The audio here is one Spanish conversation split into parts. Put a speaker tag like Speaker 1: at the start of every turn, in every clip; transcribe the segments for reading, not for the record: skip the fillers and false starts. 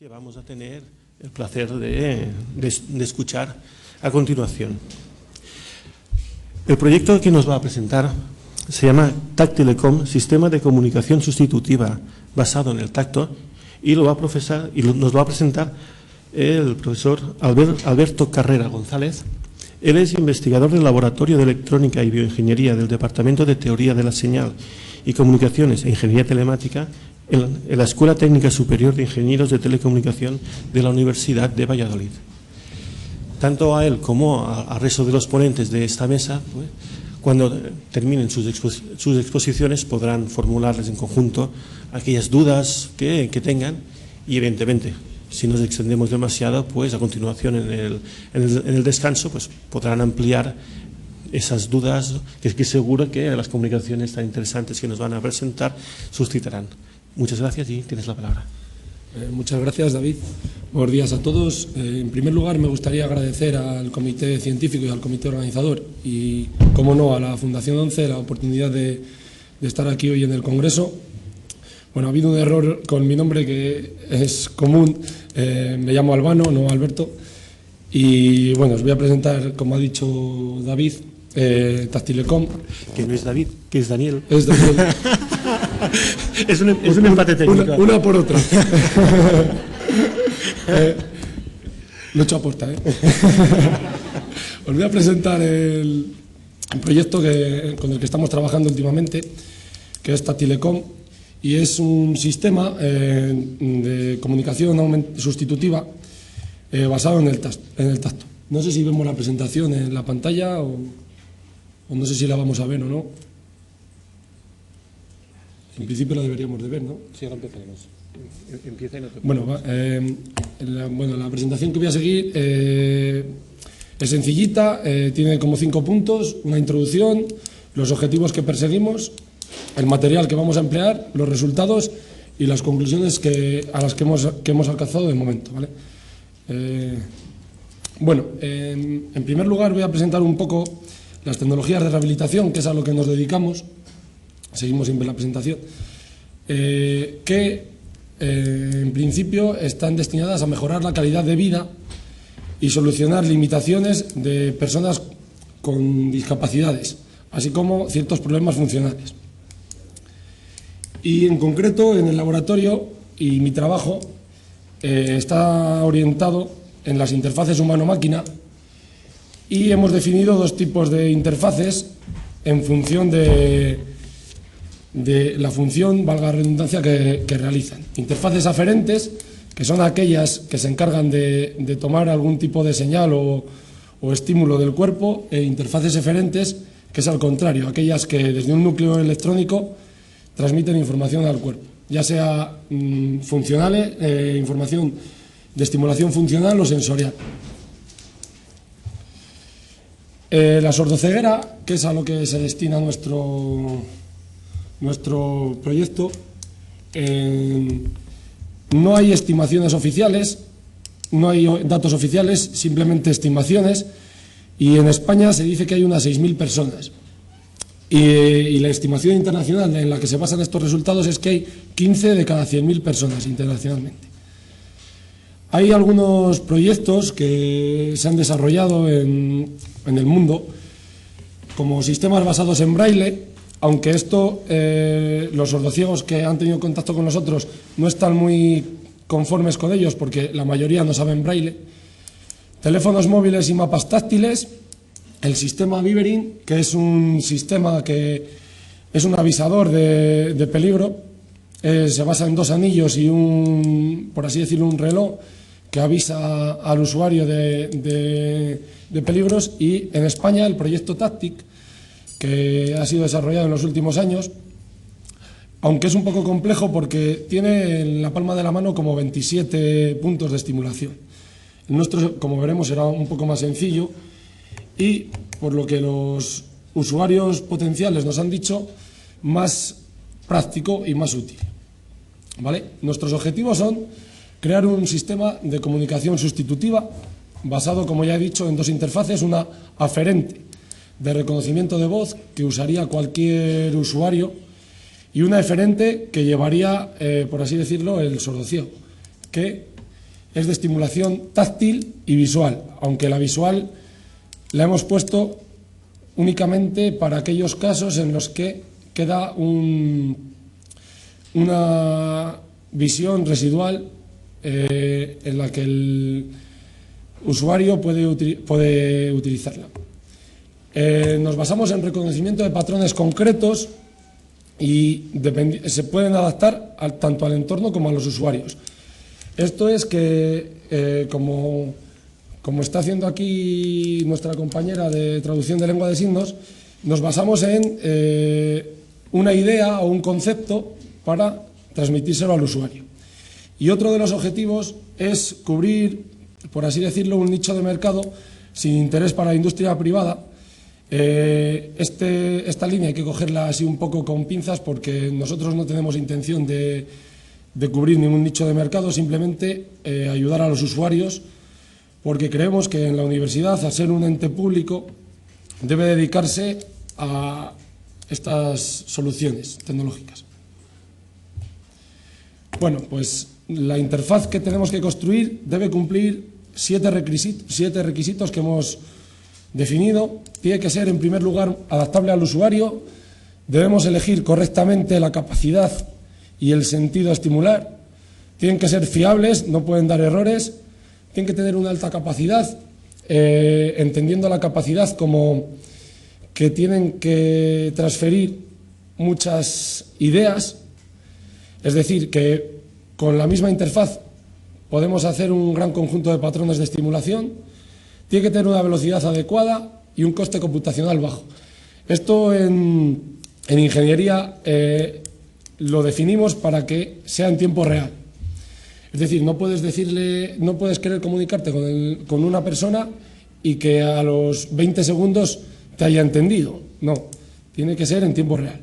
Speaker 1: que vamos a tener el placer de escuchar a continuación. El proyecto que nos va a presentar se llama TAC Telecom, Sistema de Comunicación Sustitutiva basado en el tacto, y nos va a presentar el profesor Alberto Carrera González. Él es investigador del Laboratorio de Electrónica y Bioingeniería del Departamento de Teoría de la Señal y Comunicaciones e Ingeniería Telemática en la Escuela Técnica Superior de Ingenieros de Telecomunicación de la Universidad de Valladolid. Tanto a él como al resto de los ponentes de esta mesa, pues, cuando terminen sus exposiciones, podrán formularles en conjunto aquellas dudas que tengan y, evidentemente, si nos extendemos demasiado, pues a continuación en el descanso pues podrán ampliar esas dudas que seguro que las comunicaciones tan interesantes que nos van a presentar suscitarán. Muchas gracias y tienes la palabra.
Speaker 2: Muchas gracias, David. Buenos días a todos. En primer lugar, me gustaría agradecer al comité científico y al comité organizador y, como no, a la Fundación 11 la oportunidad de estar aquí hoy en el Congreso. Bueno, ha habido un error con mi nombre que es común. Me llamo Albano, no Alberto. Y bueno, os voy a presentar, como ha dicho David, TAC Telecom.
Speaker 1: Que no es David, que es Daniel.
Speaker 2: Es Daniel.
Speaker 1: Es un empate técnico.
Speaker 2: Una por otra. Lo he hecho a posta, Os voy a presentar el proyecto con el que estamos trabajando últimamente, que es TAC Telecom, y es un sistema de comunicación sustitutiva basado en el tacto. No sé si vemos la presentación en la pantalla o no sé si la vamos a ver o no. En principio la deberíamos de ver, ¿no?
Speaker 1: Sí, ahora empezaremos. Empieza y no te...
Speaker 2: Bueno, la presentación que voy a seguir es sencillita, tiene como 5 puntos: una introducción, los objetivos que perseguimos, el material que vamos a emplear, los resultados y las conclusiones a las que hemos alcanzado de momento, ¿vale? En primer lugar voy a presentar un poco las tecnologías de rehabilitación, que es a lo que nos dedicamos. Seguimos sin ver la presentación. En principio están destinadas a mejorar la calidad de vida y solucionar limitaciones de personas con discapacidades, así como ciertos problemas funcionales. Y en concreto, en el laboratorio y mi trabajo está orientado en las interfaces humano-máquina, y hemos definido 2 tipos de interfaces en función de la función, valga la redundancia, que realizan. Interfaces aferentes, que son aquellas que se encargan de tomar algún tipo de señal o estímulo del cuerpo, e interfaces eferentes, que es al contrario, aquellas que desde un núcleo electrónico transmiten información al cuerpo, ya sea funcionales, información de estimulación funcional o sensorial. La sordoceguera, que es a lo que se destina nuestro proyecto, no hay estimaciones oficiales, no hay datos oficiales, simplemente estimaciones, y en España se dice que hay unas 6.000 personas. Y la estimación internacional en la que se basan estos resultados es que hay 15 de cada 100.000 personas internacionalmente. Hay algunos proyectos que se han desarrollado en el mundo como sistemas basados en braille, aunque esto, los sordociegos que han tenido contacto con nosotros no están muy conformes con ellos, porque la mayoría no saben braille. Teléfonos móviles y mapas táctiles, el sistema Viverin, que es un sistema que es un avisador de peligro, se basa en 2 anillos y por así decirlo, un reloj que avisa al usuario de peligros. Y en España el proyecto TACTIC, que ha sido desarrollado en los últimos años, aunque es un poco complejo porque tiene en la palma de la mano como 27 puntos de estimulación. El nuestro, como veremos, será un poco más sencillo, y por lo que los usuarios potenciales nos han dicho, más práctico y más útil, ¿vale? Nuestros objetivos son crear un sistema de comunicación sustitutiva basado, como ya he dicho, en 2 interfaces: una aferente de reconocimiento de voz, que usaría cualquier usuario, y una eferente que llevaría, por así decirlo, el sordociego, que es de estimulación táctil y visual, aunque la visual la hemos puesto únicamente para aquellos casos en los que queda una visión residual en la que el usuario puede utilizarla. Nos basamos en reconocimiento de patrones concretos y se pueden adaptar tanto al entorno como a los usuarios. Esto es que, como está haciendo aquí nuestra compañera de traducción de lengua de signos, nos basamos en una idea o un concepto para transmitírselo al usuario. Y otro de los objetivos es cubrir, por así decirlo, un nicho de mercado sin interés para la industria privada. Esta línea hay que cogerla así un poco con pinzas porque nosotros no tenemos intención de cubrir ningún nicho de mercado, simplemente ayudar a los usuarios, porque creemos que en la universidad, al ser un ente público, debe dedicarse a estas soluciones tecnológicas. Bueno, pues la interfaz que tenemos que construir debe cumplir 7 requisitos que hemos definido. Tiene que ser, en primer lugar, adaptable al usuario. Debemos elegir correctamente la capacidad y el sentido a estimular. Tienen que ser fiables, no pueden dar errores. Tienen que tener una alta capacidad, entendiendo la capacidad como que tienen que transferir muchas ideas. Es decir, que con la misma interfaz podemos hacer un gran conjunto de patrones de estimulación. Tiene que tener una velocidad adecuada y un coste computacional bajo. Esto en ingeniería lo definimos para que sea en tiempo real. Es decir, no puedes querer comunicarte con una persona y que a los 20 segundos te haya entendido. No, tiene que ser en tiempo real.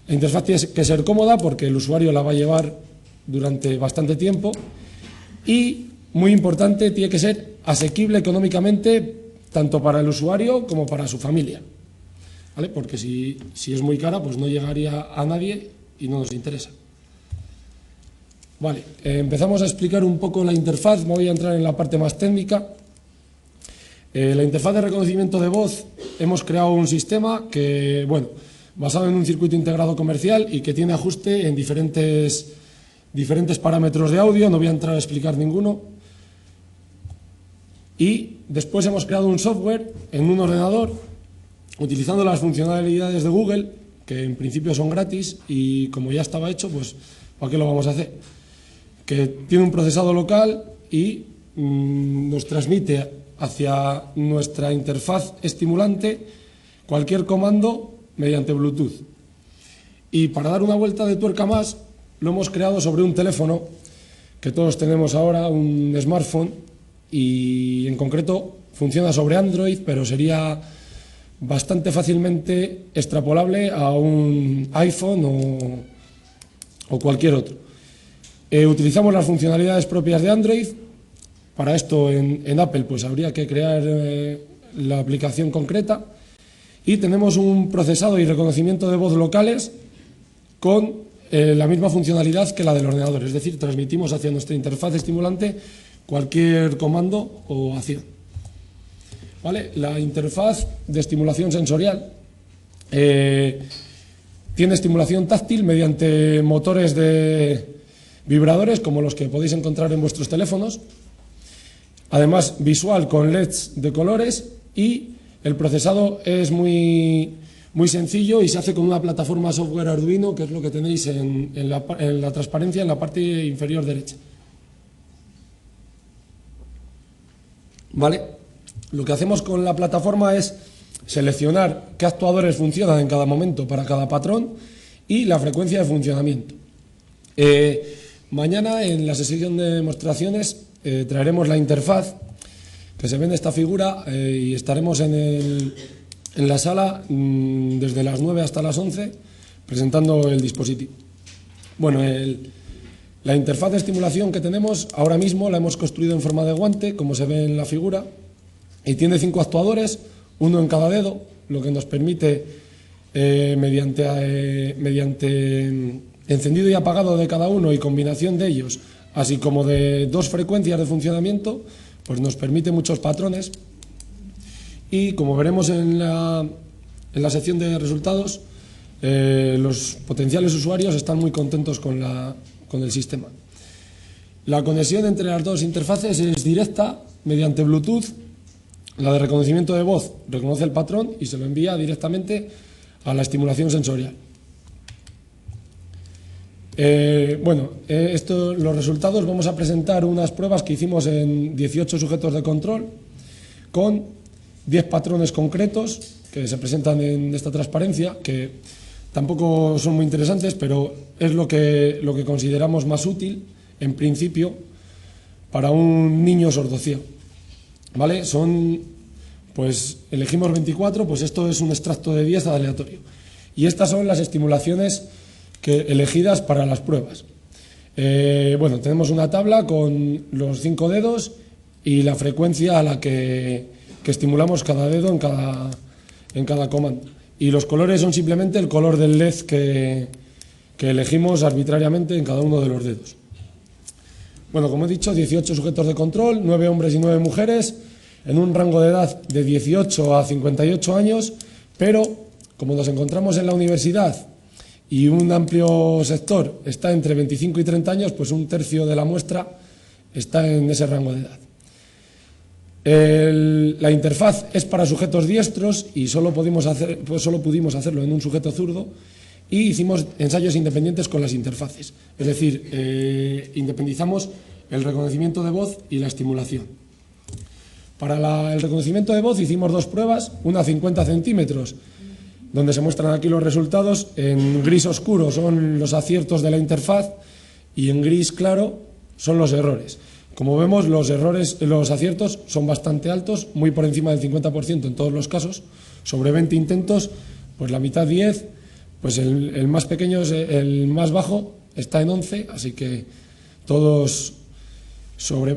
Speaker 2: La interfaz tiene que ser cómoda porque el usuario la va a llevar durante bastante tiempo y, muy importante, tiene que ser asequible económicamente tanto para el usuario como para su familia, ¿vale? Porque si es muy cara, pues no llegaría a nadie y no nos interesa. Vale, empezamos a explicar un poco la interfaz. Me voy a entrar en la parte más técnica. La interfaz de reconocimiento de voz, hemos creado un sistema que, basado en un circuito integrado comercial y que tiene ajuste en diferentes parámetros de audio. No voy a entrar a explicar ninguno. Y después hemos creado un software en un ordenador utilizando las funcionalidades de Google, que en principio son gratis y como ya estaba hecho, pues ¿para qué lo vamos a hacer? Que tiene un procesado local y nos transmite hacia nuestra interfaz estimulante cualquier comando mediante Bluetooth. Y para dar una vuelta de tuerca más, lo hemos creado sobre un teléfono que todos tenemos ahora, un smartphone, y en concreto funciona sobre Android, pero sería bastante fácilmente extrapolable a un iPhone o cualquier otro. Utilizamos las funcionalidades propias de Android. Para esto en Apple pues habría que crear la aplicación concreta, y tenemos un procesado y reconocimiento de voz locales con la misma funcionalidad que la del ordenador, es decir, transmitimos hacia nuestra interfaz estimulante cualquier comando o acción. ¿Vale? La interfaz de estimulación sensorial tiene estimulación táctil mediante motores de vibradores como los que podéis encontrar en vuestros teléfonos. Además, visual con LEDs de colores, y el procesado es muy sencillo y se hace con una plataforma software Arduino, que es lo que tenéis en la transparencia en la parte inferior derecha. ¿Vale? Lo que hacemos con la plataforma es seleccionar qué actuadores funcionan en cada momento para cada patrón y la frecuencia de funcionamiento. Mañana, en la sesión de demostraciones, traeremos la interfaz que se ve en esta figura y estaremos en la sala desde las 9 hasta las 11 presentando el dispositivo. Bueno, la interfaz de estimulación que tenemos ahora mismo la hemos construido en forma de guante, como se ve en la figura, y tiene 5 actuadores, uno en cada dedo, lo que nos permite, mediante encendido y apagado de cada uno y combinación de ellos, así como de 2 frecuencias de funcionamiento, pues nos permite muchos patrones. Y como veremos en la sección de resultados, los potenciales usuarios están muy contentos con el sistema. La conexión entre las dos interfaces es directa mediante Bluetooth. La de reconocimiento de voz reconoce el patrón y se lo envía directamente a la estimulación sensorial. Los resultados, vamos a presentar unas pruebas que hicimos en 18 sujetos de control con 10 patrones concretos que se presentan en esta transparencia, que tampoco son muy interesantes, pero es lo que consideramos más útil, en principio, para un niño sordociego. ¿Vale? Elegimos 24, pues esto es un extracto de 10 aleatorio. Y estas son las estimulaciones elegidas para las pruebas. Tenemos una tabla con los 5 dedos y la frecuencia a la que estimulamos cada dedo en cada comando. Y los colores son simplemente el color del LED que elegimos arbitrariamente en cada uno de los dedos. Bueno, como he dicho, 18 sujetos de control, 9 hombres y 9 mujeres, en un rango de edad de 18 a 58 años, pero como nos encontramos en la universidad y un amplio sector está entre 25 y 30 años, pues un tercio de la muestra está en ese rango de edad. La interfaz es para sujetos diestros y solo pudimos hacerlo en un sujeto zurdo, y hicimos ensayos independientes con las interfaces, es decir, independizamos el reconocimiento de voz y la estimulación. Para el reconocimiento de voz hicimos 2 pruebas, una a 50 centímetros, donde se muestran aquí los resultados. En gris oscuro son los aciertos de la interfaz y en gris claro son los errores. Como vemos, los aciertos son bastante altos, muy por encima del 50% en todos los casos. Sobre 20 intentos, pues la mitad 10, pues el más pequeño, el más bajo, está en 11, así que todos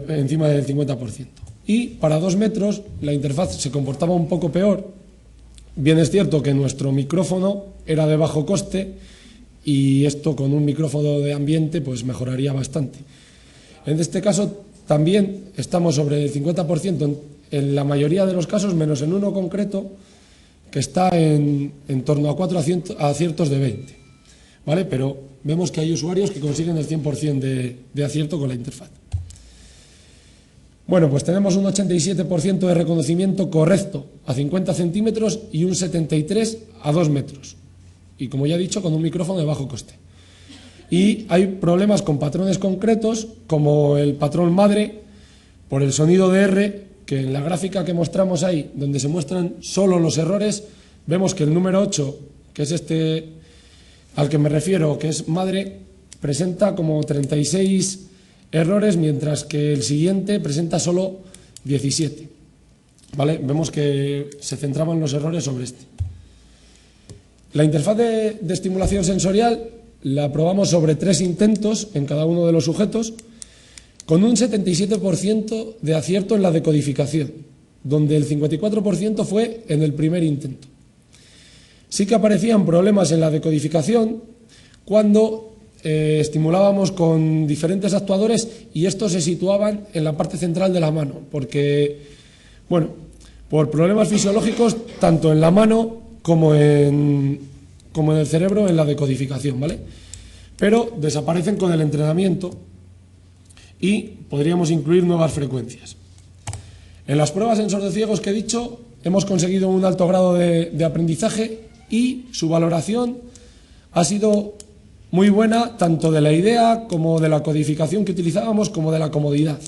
Speaker 2: encima del 50%. Y para 2 metros la interfaz se comportaba un poco peor. Bien es cierto que nuestro micrófono era de bajo coste y esto con un micrófono de ambiente pues mejoraría bastante. En este caso también estamos sobre el 50% en la mayoría de los casos, menos en uno concreto que está en torno a 4 aciertos de 20. ¿Vale? Pero vemos que hay usuarios que consiguen el 100% de acierto con la interfaz. Bueno, pues tenemos un 87% de reconocimiento correcto a 50 centímetros y un 73% a 2 metros. Y como ya he dicho, con un micrófono de bajo coste. Y hay problemas con patrones concretos, como el patrón madre, por el sonido de R, que en la gráfica que mostramos ahí, donde se muestran solo los errores, vemos que el número 8, que es este al que me refiero, que es madre, presenta como 36 errores, mientras que el siguiente presenta solo 17. ¿Vale? Vemos que se centraban los errores sobre este. La interfaz de estimulación sensorial la probamos sobre 3 intentos en cada uno de los sujetos, con un 77% de acierto en la decodificación, donde el 54% fue en el primer intento. Sí que aparecían problemas en la decodificación cuando estimulábamos con diferentes actuadores y estos se situaban en la parte central de la mano, porque, bueno, por problemas fisiológicos, tanto en la mano como en el cerebro, en la decodificación, ¿vale? Pero desaparecen con el entrenamiento y podríamos incluir nuevas frecuencias. En las pruebas en sordociegos que he dicho, hemos conseguido un alto grado de aprendizaje y su valoración ha sido muy buena, tanto de la idea como de la codificación que utilizábamos, como de la comodidad.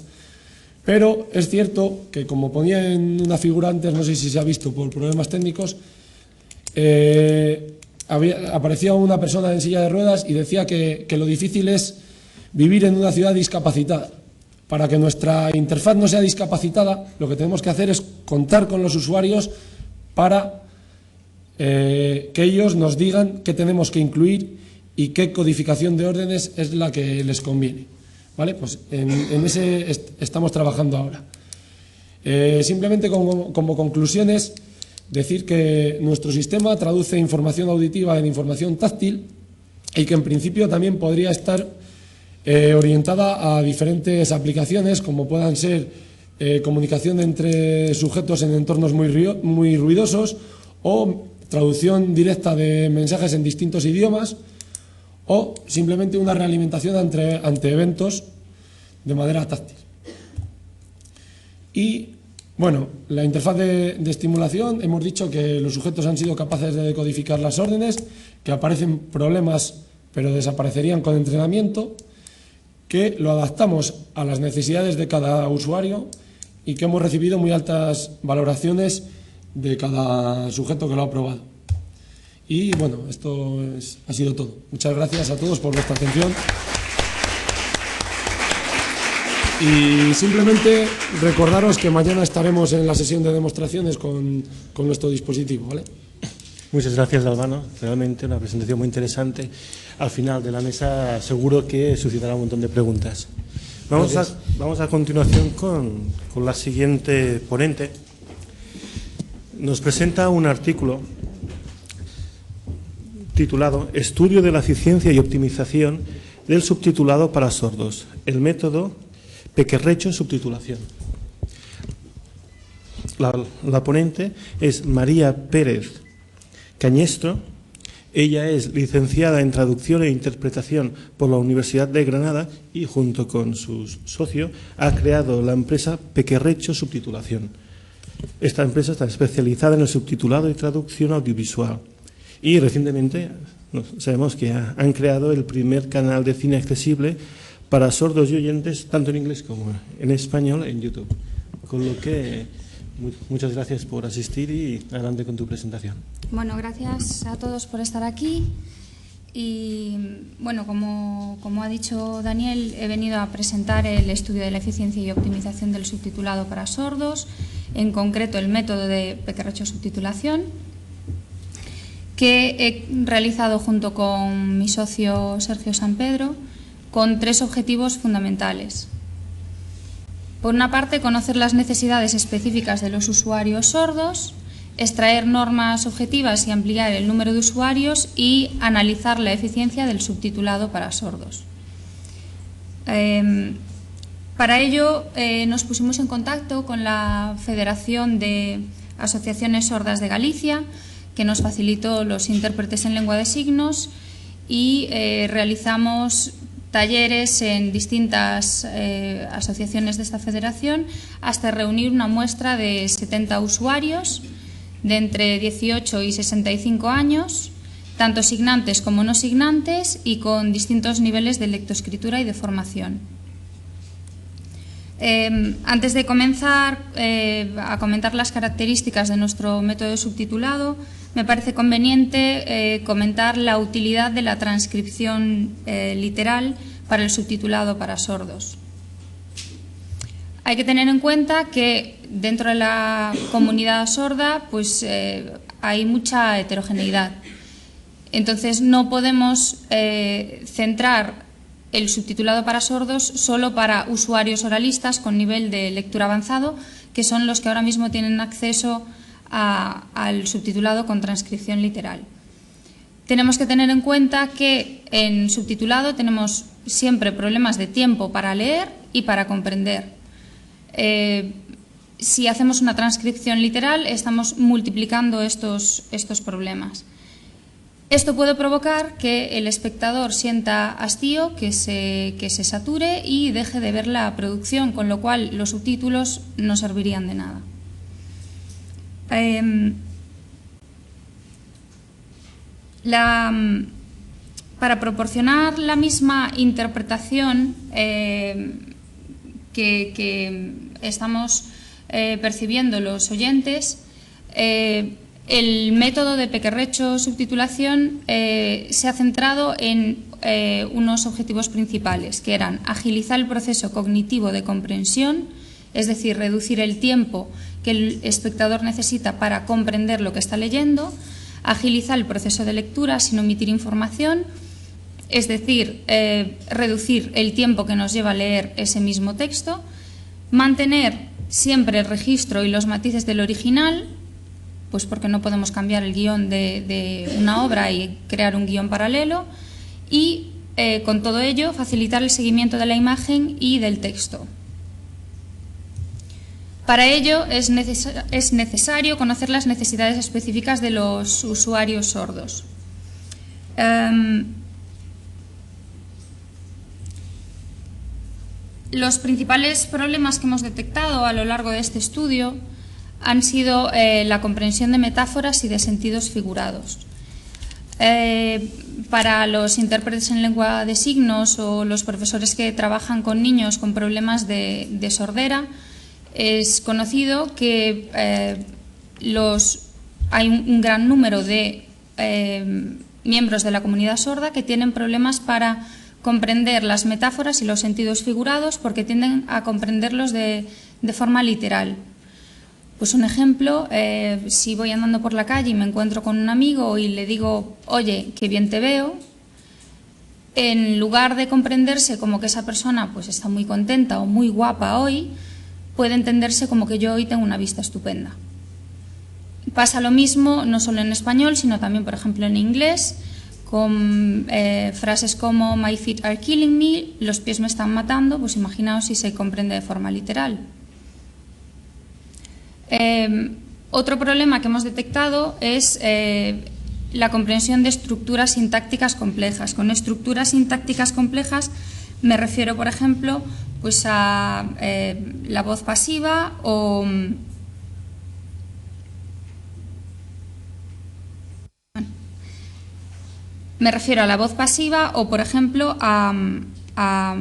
Speaker 2: Pero es cierto que, como ponía en una figura antes, no sé si se ha visto por problemas técnicos, aparecía una persona en silla de ruedas y decía que lo difícil es vivir en una ciudad discapacitada. Para que nuestra interfaz no sea discapacitada, lo que tenemos que hacer es contar con los usuarios para que ellos nos digan qué tenemos que incluir y qué codificación de órdenes es la que les conviene. ¿Vale? Pues en ese estamos trabajando ahora. Simplemente como conclusiones, decir que nuestro sistema traduce información auditiva en información táctil y que en principio también podría estar orientada a diferentes aplicaciones, como puedan ser comunicación entre sujetos en entornos muy ruidosos, o traducción directa de mensajes en distintos idiomas, o simplemente una realimentación ante eventos de manera táctil. Y bueno, la interfaz de estimulación, hemos dicho que los sujetos han sido capaces de decodificar las órdenes, que aparecen problemas pero desaparecerían con entrenamiento, que lo adaptamos a las necesidades de cada usuario y que hemos recibido muy altas valoraciones de cada sujeto que lo ha probado. Y bueno, esto ha sido todo. Muchas gracias a todos por vuestra atención. Y simplemente recordaros que mañana estaremos en la sesión de demostraciones con nuestro dispositivo, ¿vale?
Speaker 1: Muchas gracias, Albano. Realmente una presentación muy interesante. Al final de la mesa seguro que suscitará un montón de preguntas. Vamos a continuación con la siguiente ponente. Nos presenta un artículo titulado Estudio de la eficiencia y optimización del subtitulado para sordos, el método Pequerrecho subtitulación. La ponente es María Pérez Cañestro. Ella es licenciada en Traducción e Interpretación por la Universidad de Granada y junto con su socio ha creado la empresa Pequerrecho Subtitulación. Esta empresa está especializada en el subtitulado y traducción audiovisual y recientemente sabemos que han creado el primer canal de cine accesible para sordos y oyentes, tanto en inglés como en español, en YouTube. Con lo que muchas gracias por asistir y adelante con tu presentación.
Speaker 3: Bueno, gracias a todos por estar aquí. Y bueno, como ha dicho Daniel, he venido a presentar el estudio de la eficiencia y optimización del subtitulado para sordos, en concreto el método de Pequerrecho subtitulación, que he realizado junto con mi socio Sergio Sampedro, con 3 objetivos fundamentales. Por una parte, conocer las necesidades específicas de los usuarios sordos, extraer normas objetivas y ampliar el número de usuarios y analizar la eficiencia del subtitulado para sordos. Para ello nos pusimos en contacto con la Federación de Asociaciones Sordas de Galicia, que nos facilitó los intérpretes en lengua de signos, y realizamos talleres en distintas asociaciones de esta federación hasta reunir una muestra de 70 usuarios de entre 18 y 65 años, tanto signantes como no signantes y con distintos niveles de lectoescritura y de formación. Antes de comenzar a comentar las características de nuestro método de subtitulado, me parece conveniente comentar la utilidad de la transcripción literal para el subtitulado para sordos. Hay que tener en cuenta que dentro de la comunidad sorda pues, hay mucha heterogeneidad. Entonces no podemos centrar el subtitulado para sordos solo para usuarios oralistas con nivel de lectura avanzado, que son los que ahora mismo tienen acceso al subtitulado con transcripción literal. Tenemos que tener en cuenta que en subtitulado tenemos siempre problemas de tiempo para leer y para comprender. Si hacemos una transcripción literal, estamos multiplicando estos problemas. Esto puede provocar que el espectador sienta hastío, que se sature y deje de ver la producción, con lo cual los subtítulos no servirían de nada. Para proporcionar la misma interpretación que estamos percibiendo los oyentes, el método de Pequerrecho subtitulación se ha centrado en unos objetivos principales, que eran agilizar el proceso cognitivo de comprensión, es decir, reducir el tiempo que el espectador necesita para comprender lo que está leyendo, agilizar el proceso de lectura sin omitir información, es decir, reducir el tiempo que nos lleva a leer ese mismo texto, mantener siempre el registro y los matices del original, pues porque no podemos cambiar el guión de una obra y crear un guión paralelo, y con todo ello, facilitar el seguimiento de la imagen y del texto. Para ello es necesario conocer las necesidades específicas de los usuarios sordos. Los principales problemas que hemos detectado a lo largo de este estudio han sido la comprensión de metáforas y de sentidos figurados. Para los intérpretes en lengua de signos o los profesores que trabajan con niños con problemas de sordera, es conocido que hay un gran número de miembros de la comunidad sorda que tienen problemas para comprender las metáforas y los sentidos figurados porque tienden a comprenderlos de forma literal. Pues un ejemplo, si voy andando por la calle y me encuentro con un amigo y le digo, oye, qué bien te veo, en lugar de comprenderse como que esa persona pues está muy contenta o muy guapa hoy, puede entenderse como que yo hoy tengo una vista estupenda. Pasa lo mismo no solo en español, sino también, por ejemplo, en inglés, con frases como my feet are killing me, los pies me están matando, pues imaginaos si se comprende de forma literal. Otro problema que hemos detectado es la comprensión de estructuras sintácticas complejas. Con estructuras sintácticas complejas me refiero, por ejemplo, pues a la voz pasiva o me refiero a la voz pasiva o, por ejemplo, a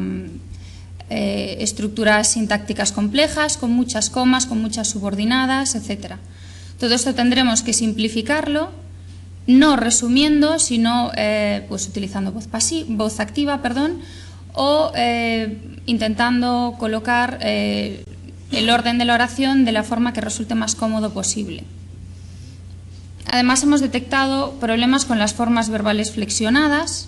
Speaker 3: estructuras sintácticas complejas con muchas comas, con muchas subordinadas, etc. Todo esto tendremos que simplificarlo, no resumiendo, sino pues utilizando voz activa, o intentando colocar el orden de la oración de la forma que resulte más cómodo posible. Además, hemos detectado problemas con las formas verbales flexionadas.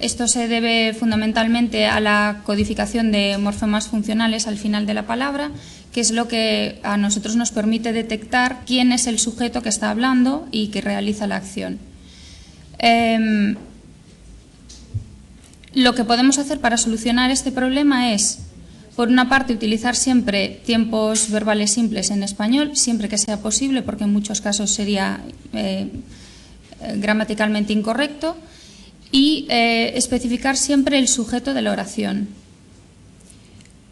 Speaker 3: Esto se debe fundamentalmente a la codificación de morfemas funcionales al final de la palabra, que es lo que a nosotros nos permite detectar quién es el sujeto que está hablando y que realiza la acción. Lo que podemos hacer para solucionar este problema es, por una parte, utilizar siempre tiempos verbales simples en español, siempre que sea posible, porque en muchos casos sería gramaticalmente incorrecto, y especificar siempre el sujeto de la oración.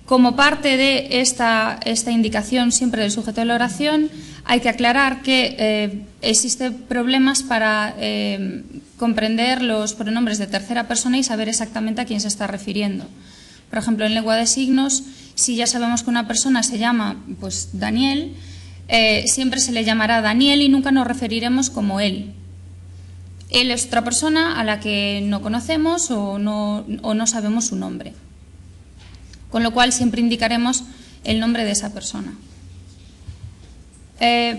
Speaker 3: Como parte de esta indicación siempre del sujeto de la oración, hay que aclarar que existen problemas para comprender los pronombres de tercera persona y saber exactamente a quién se está refiriendo. Por ejemplo, en lengua de signos, si ya sabemos que una persona se llama pues, Daniel, siempre se le llamará Daniel y nunca nos referiremos como él. Él es otra persona a la que no conocemos o no sabemos su nombre. Con lo cual siempre indicaremos el nombre de esa persona.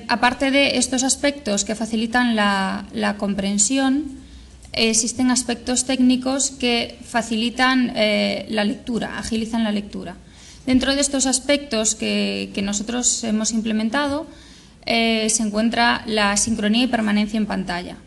Speaker 3: Aparte de estos aspectos que facilitan la comprensión, existen aspectos técnicos que facilitan la lectura, agilizan la lectura. Dentro de estos aspectos que nosotros hemos implementado se encuentra la sincronía y permanencia en pantalla.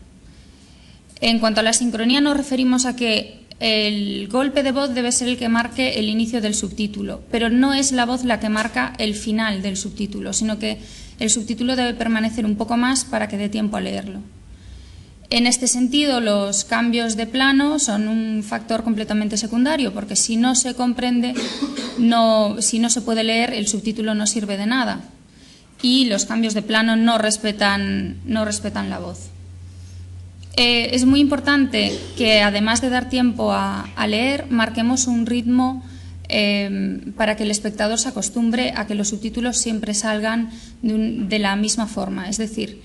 Speaker 3: En cuanto a la sincronía, nos referimos a que el golpe de voz debe ser el que marque el inicio del subtítulo, pero no es la voz la que marca el final del subtítulo, sino que el subtítulo debe permanecer un poco más para que dé tiempo a leerlo. En este sentido, los cambios de plano son un factor completamente secundario, porque si no se comprende, si no se puede leer, el subtítulo no sirve de nada. Y los cambios de plano no respetan la voz. Es muy importante que, además de dar tiempo a leer, marquemos un ritmo para que el espectador se acostumbre a que los subtítulos siempre salgan de la misma forma. Es decir,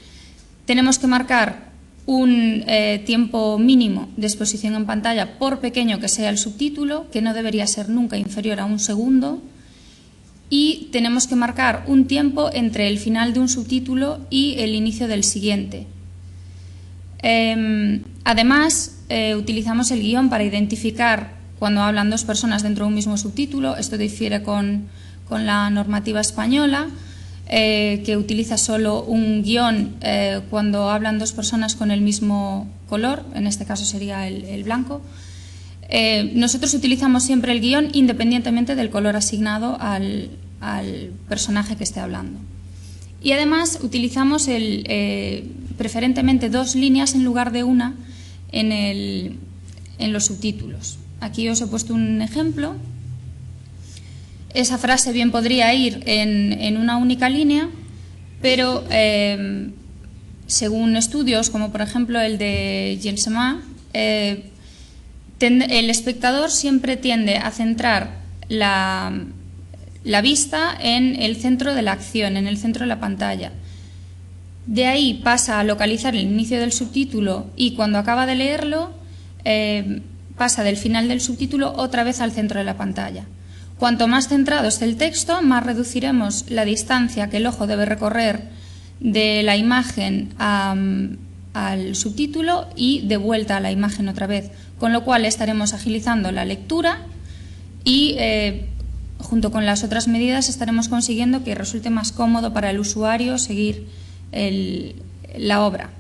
Speaker 3: tenemos que marcar un tiempo mínimo de exposición en pantalla, por pequeño que sea el subtítulo, que no debería ser nunca inferior a 1 segundo, y tenemos que marcar un tiempo entre el final de un subtítulo y el inicio del siguiente. Además, utilizamos el guión para identificar cuando hablan dos personas dentro de un mismo subtítulo. Esto difiere con la normativa española, que utiliza solo un guión cuando hablan dos personas con el mismo color, en este caso sería el blanco. Nosotros utilizamos siempre el guión independientemente del color asignado al personaje que esté hablando. Y además utilizamos preferentemente 2 líneas en lugar de una en los subtítulos. Aquí os he puesto un ejemplo. Esa frase bien podría ir en una única línea, pero según estudios, como por ejemplo el de Jensema, el espectador siempre tiende a centrar la vista en el centro de la acción, en el centro de la pantalla. De ahí pasa a localizar el inicio del subtítulo y cuando acaba de leerlo pasa del final del subtítulo otra vez al centro de la pantalla. Cuanto más centrado esté el texto, más reduciremos la distancia que el ojo debe recorrer de la imagen al subtítulo y de vuelta a la imagen otra vez, con lo cual estaremos agilizando la lectura y junto con las otras medidas estaremos consiguiendo que resulte más cómodo para el usuario seguir la obra.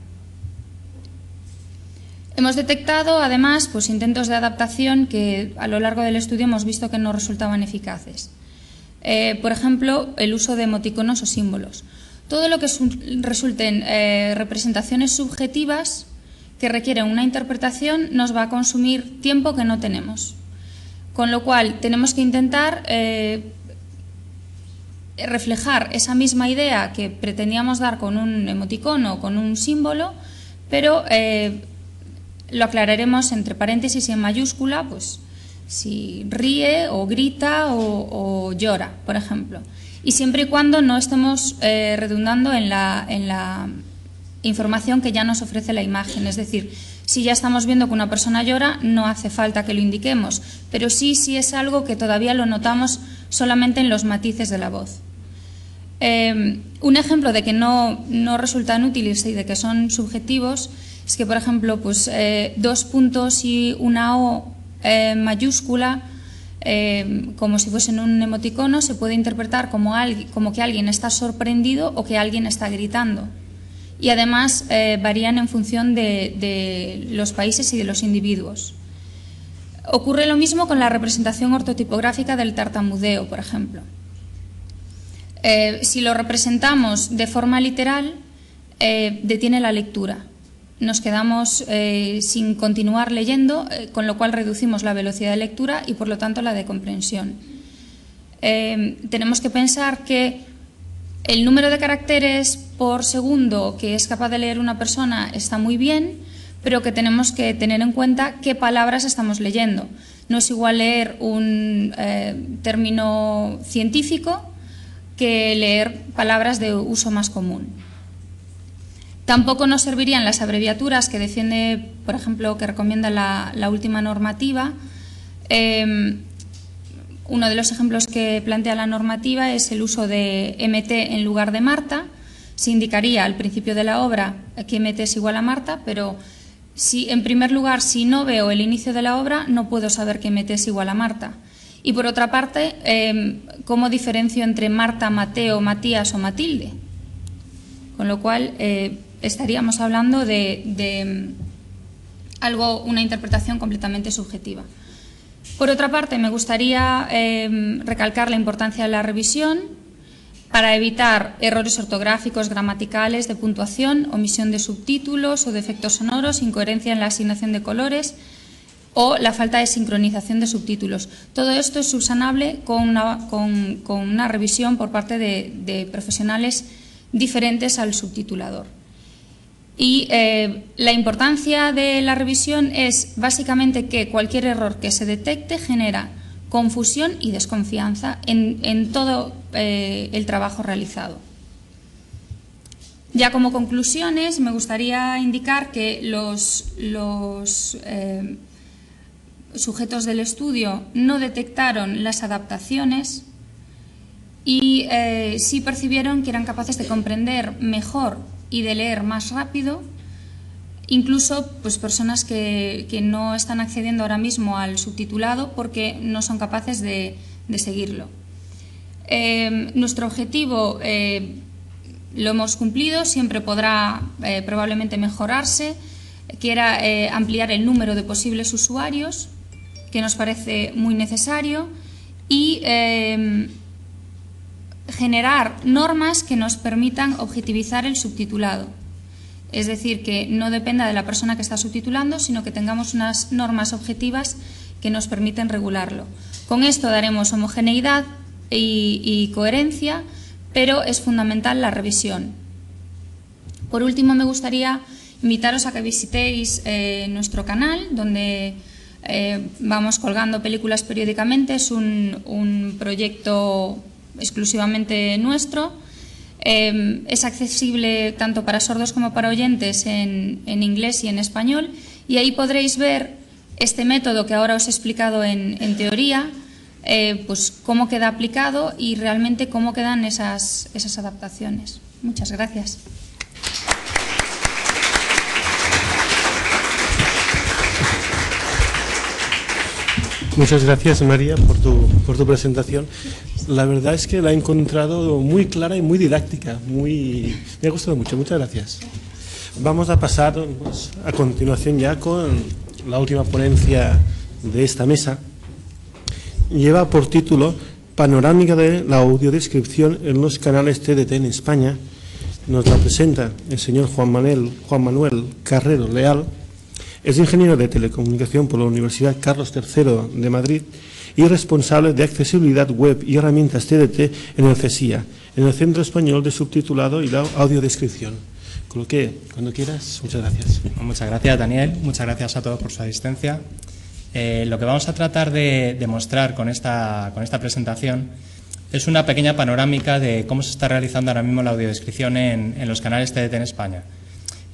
Speaker 3: Hemos detectado, además, pues, intentos de adaptación que a lo largo del estudio hemos visto que no resultaban eficaces. Por ejemplo, el uso de emoticonos o símbolos. Todo lo que resulten representaciones subjetivas que requieren una interpretación nos va a consumir tiempo que no tenemos. Con lo cual, tenemos que intentar reflejar esa misma idea que pretendíamos dar con un emoticono o con un símbolo, pero lo aclararemos entre paréntesis y en mayúscula, pues si ríe o grita o llora, por ejemplo. Y siempre y cuando no estemos redundando en la información que ya nos ofrece la imagen. Es decir, si ya estamos viendo que una persona llora, no hace falta que lo indiquemos, pero sí es algo que todavía lo notamos solamente en los matices de la voz. Un ejemplo de que no resultan útiles y de que son subjetivos es que, por ejemplo, pues, 2 puntos y una O mayúscula, como si fuesen un emoticono, se puede interpretar como que alguien está sorprendido o que alguien está gritando. Y además varían en función de los países y de los individuos. Ocurre lo mismo con la representación ortotipográfica del tartamudeo, por ejemplo. Si lo representamos de forma literal, detiene la lectura. Nos quedamos sin continuar leyendo, con lo cual reducimos la velocidad de lectura y, por lo tanto, la de comprensión. Tenemos que pensar que el número de caracteres por segundo que es capaz de leer una persona está muy bien, pero que tenemos que tener en cuenta qué palabras estamos leyendo. No es igual leer un término científico que leer palabras de uso más común. Tampoco nos servirían las abreviaturas que defiende, por ejemplo, que recomienda la última normativa. Uno de los ejemplos que plantea la normativa es el uso de MT en lugar de Marta. Se indicaría al principio de la obra que MT es igual a Marta, pero en primer lugar, si no veo el inicio de la obra, no puedo saber que MT es igual a Marta. Y por otra parte, ¿cómo diferencio entre Marta, Mateo, Matías o Matilde? Con lo cual, estaríamos hablando de una interpretación completamente subjetiva. Por otra parte, me gustaría recalcar la importancia de la revisión para evitar errores ortográficos, gramaticales, de puntuación, omisión de subtítulos o de efectos sonoros, incoherencia en la asignación de colores o la falta de sincronización de subtítulos. Todo esto es subsanable con una revisión por parte de profesionales diferentes al subtitulador. Y la importancia de la revisión es básicamente que cualquier error que se detecte genera confusión y desconfianza en todo el trabajo realizado. Ya como conclusiones, me gustaría indicar que los sujetos del estudio no detectaron las adaptaciones y sí percibieron que eran capaces de comprender mejor y de leer más rápido, incluso pues, personas que no están accediendo ahora mismo al subtitulado porque no son capaces de seguirlo. Nuestro objetivo lo hemos cumplido, siempre podrá probablemente mejorarse. quiera ampliar el número de posibles usuarios, que nos parece muy necesario, y generar normas que nos permitan objetivizar el subtitulado. Es decir, que no dependa de la persona que está subtitulando, sino que tengamos unas normas objetivas que nos permiten regularlo. Con esto daremos homogeneidad y coherencia, pero es fundamental la revisión. Por último, me gustaría invitaros a que visitéis nuestro canal, donde vamos colgando películas periódicamente. Es un proyecto exclusivamente nuestro. Es accesible tanto para sordos como para oyentes en inglés y en español, y ahí podréis ver este método que ahora os he explicado en teoría, pues cómo queda aplicado y realmente cómo quedan esas adaptaciones. Muchas gracias.
Speaker 1: Muchas gracias, María, por tu presentación. La verdad es que la he encontrado muy clara y muy didáctica. Me ha gustado mucho. Muchas gracias. Vamos a pasar pues, a continuación ya con la última ponencia de esta mesa. Lleva por título Panorámica de la audiodescripción en los canales TDT en España. Nos la presenta el señor Juan Manuel Carrero Leal. Es ingeniero de telecomunicación por la Universidad Carlos III de Madrid y responsable de accesibilidad web y herramientas TDT en el CESIA, en el Centro Español de Subtitulado y la Audiodescripción. Con lo que, cuando quieras, muchas gracias.
Speaker 4: Muchas gracias, Daniel. Muchas gracias a todos por su asistencia. Lo que vamos a tratar de demostrar con esta presentación es una pequeña panorámica de cómo se está realizando ahora mismo la audiodescripción en los canales TDT en España.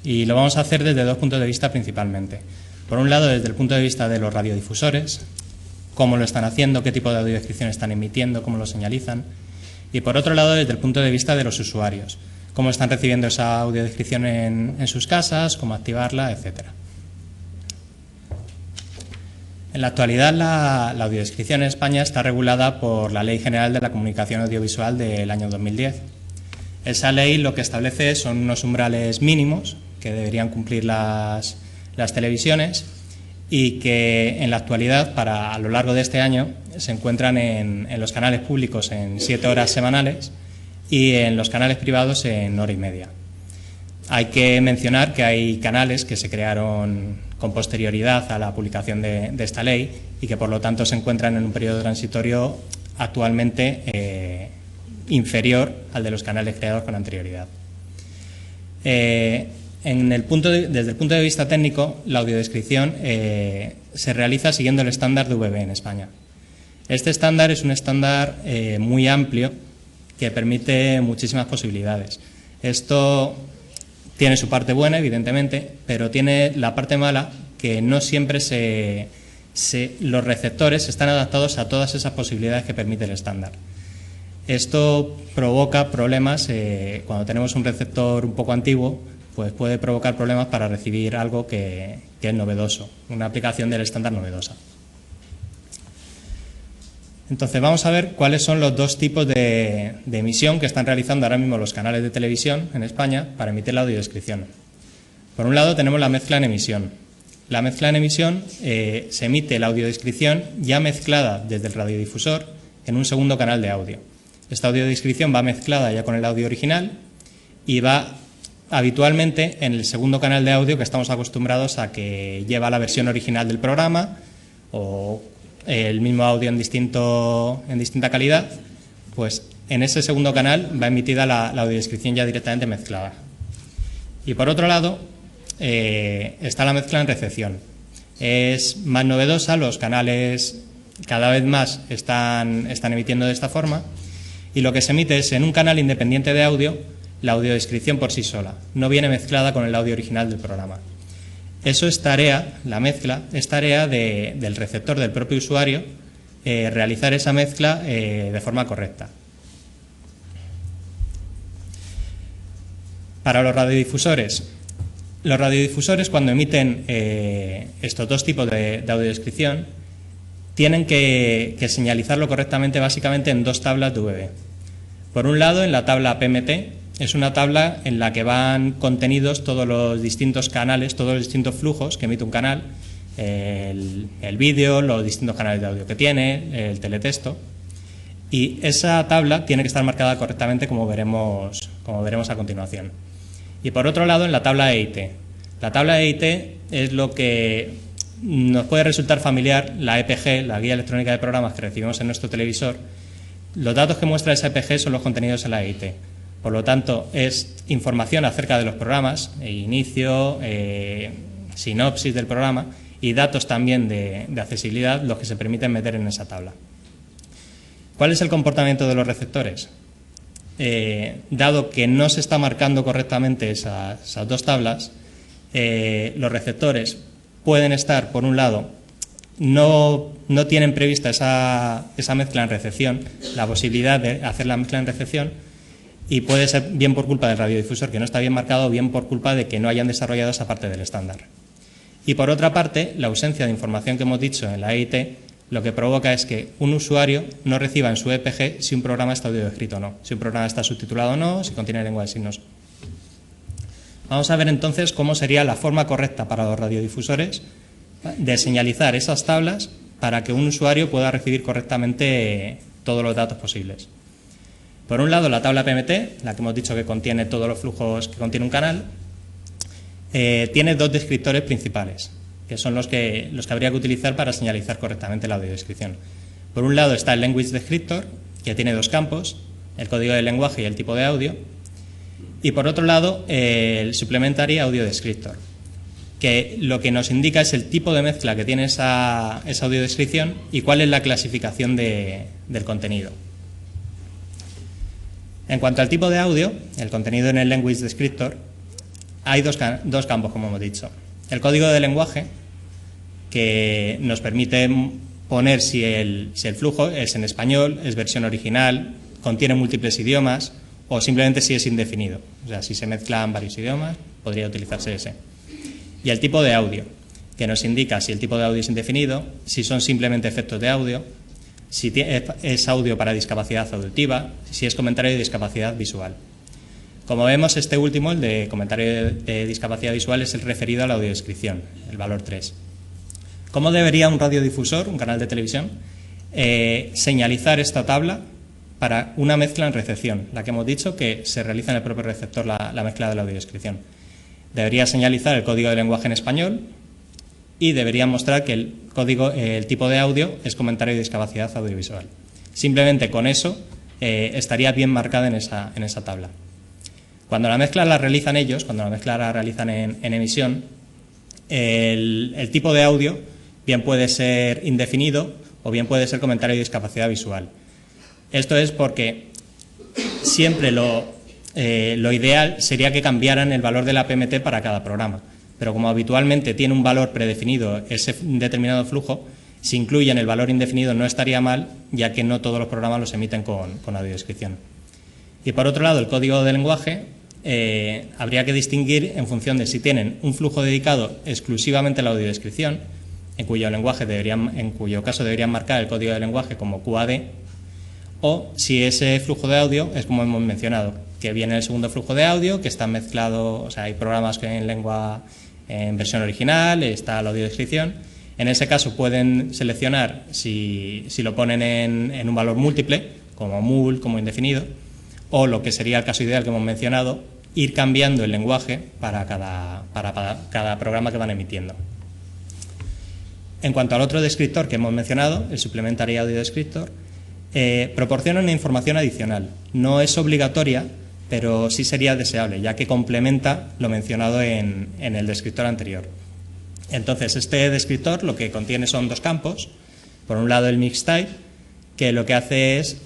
Speaker 4: Y lo vamos a hacer desde dos puntos de vista principalmente. Por un lado, desde el punto de vista de los radiodifusores, cómo lo están haciendo, qué tipo de audiodescripción están emitiendo, cómo lo señalizan. Y por otro lado, desde el punto de vista de los usuarios, cómo están recibiendo esa audiodescripción en sus casas, cómo activarla, etcétera. En la actualidad, la audiodescripción en España está regulada por la Ley General de la Comunicación Audiovisual del año 2010. Esa ley lo que establece son unos umbrales mínimos que deberían cumplir las televisiones y que en la actualidad, a lo largo de este año, se encuentran en los canales públicos en 7 horas semanales y en los canales privados en 1 hora y media. Hay que mencionar que hay canales que se crearon con posterioridad a la publicación de esta ley y que por lo tanto se encuentran en un periodo transitorio actualmente inferior al de los canales creados con anterioridad. Desde el punto de vista técnico, la audiodescripción se realiza siguiendo el estándar de VB en España. Este estándar es un estándar muy amplio que permite muchísimas posibilidades. Esto tiene su parte buena, evidentemente, pero tiene la parte mala que no siempre los receptores están adaptados a todas esas posibilidades que permite el estándar. Esto provoca problemas cuando tenemos un receptor un poco antiguo, pues puede provocar problemas para recibir algo que es novedoso, una aplicación del estándar novedosa. Entonces vamos a ver cuáles son los dos tipos de emisión que están realizando ahora mismo los canales de televisión en España para emitir la audiodescripción. Por un lado tenemos la mezcla en emisión. La mezcla en emisión se emite la audiodescripción ya mezclada desde el radiodifusor en un segundo canal de audio. Esta audiodescripción va mezclada ya con el audio original y va habitualmente en el segundo canal de audio que estamos acostumbrados a que lleva la versión original del programa o el mismo audio en distinta calidad, pues en ese segundo canal va emitida la audiodescripción ya directamente mezclada. Y por otro lado está la mezcla en recepción. Es más novedosa, los canales cada vez más están emitiendo de esta forma y lo que se emite es en un canal independiente de audio la audiodescripción por sí sola, no viene mezclada con el audio original del programa. Eso es tarea, la mezcla, es tarea del receptor, del propio usuario, realizar esa mezcla de forma correcta. Para los radiodifusores cuando emiten estos dos tipos de audiodescripción, tienen que señalizarlo correctamente básicamente en dos tablas de VB. Por un lado, en la tabla PMT es una tabla en la que van contenidos todos los distintos canales, todos los distintos flujos que emite un canal, el vídeo, los distintos canales de audio que tiene, el teletexto. Y esa tabla tiene que estar marcada correctamente, como veremos a continuación. Y por otro lado, en la tabla EIT. La tabla EIT es lo que nos puede resultar familiar, la EPG, la Guía Electrónica de Programas que recibimos en nuestro televisor. Los datos que muestra esa EPG son los contenidos en la EIT. Por lo tanto, es información acerca de los programas, inicio, sinopsis del programa y datos también de accesibilidad los que se permiten meter en esa tabla. ¿Cuál es el comportamiento de los receptores? Dado que no se está marcando correctamente esas dos tablas, los receptores pueden estar, por un lado, no tienen prevista esa mezcla en recepción, la posibilidad de hacer la mezcla en recepción, y puede ser bien por culpa del radiodifusor que no está bien marcado, o bien por culpa de que no hayan desarrollado esa parte del estándar. Y por otra parte, la ausencia de información que hemos dicho en la EIT lo que provoca es que un usuario no reciba en su EPG si un programa está audio descrito o no, si un programa está subtitulado o no, si contiene lengua de signos. Vamos a ver entonces cómo sería la forma correcta para los radiodifusores de señalizar esas tablas para que un usuario pueda recibir correctamente todos los datos posibles. Por un lado, la tabla PMT, la que hemos dicho que contiene todos los flujos que contiene un canal, tiene dos descriptores principales, que son los que habría que utilizar para señalizar correctamente la audiodescripción. Por un lado está el Language Descriptor, que tiene dos campos, el código de lenguaje y el tipo de audio, y por otro lado el Supplementary Audio Descriptor, que lo que nos indica es el tipo de mezcla que tiene esa audiodescripción y cuál es la clasificación del contenido. En cuanto al tipo de audio, el contenido en el Language Descriptor, hay dos campos, como hemos dicho. El código de lenguaje, que nos permite poner si el flujo es en español, es versión original, contiene múltiples idiomas o simplemente si es indefinido. O sea, si se mezclan varios idiomas, podría utilizarse ese. Y el tipo de audio, que nos indica si el tipo de audio es indefinido, si son simplemente efectos de audio, si es audio para discapacidad auditiva, si es comentario de discapacidad visual. Como vemos, este último, el de comentario de discapacidad visual, es el referido a la audiodescripción, el valor 3. ¿Cómo debería un radiodifusor, un canal de televisión, señalizar esta tabla para una mezcla en recepción? La que hemos dicho que se realiza en el propio receptor la mezcla de la audiodescripción. Debería señalizar el código de lenguaje en español y debería mostrar que el tipo de audio es comentario de discapacidad audiovisual. Simplemente con eso estaría bien marcada en esa tabla. Cuando la mezcla la realizan ellos, cuando la mezcla la realizan en emisión, el tipo de audio bien puede ser indefinido o bien puede ser comentario de discapacidad visual. Esto es porque siempre lo ideal sería que cambiaran el valor de la PMT para cada programa, pero como habitualmente tiene un valor predefinido ese determinado flujo, si incluyen el valor indefinido no estaría mal, ya que no todos los programas los emiten con audiodescripción. Y por otro lado, el código de lenguaje habría que distinguir en función de si tienen un flujo dedicado exclusivamente a la audiodescripción, en cuyo caso deberían marcar el código de lenguaje como QAD, o si ese flujo de audio es como hemos mencionado, que viene el segundo flujo de audio, que está mezclado, o sea, hay programas que en lengua en versión original, está la audiodescripción. En ese caso pueden seleccionar si lo ponen en un valor múltiple, como mul, como indefinido, o lo que sería el caso ideal que hemos mencionado, ir cambiando el lenguaje para cada programa que van emitiendo. En cuanto al otro descriptor que hemos mencionado, el Supplementary Audio Descriptor, proporciona una información adicional. No es obligatoria, pero sí sería deseable, ya que complementa lo mencionado en el descriptor anterior. Entonces, este descriptor lo que contiene son dos campos. Por un lado, el Mix Type, que lo que hace es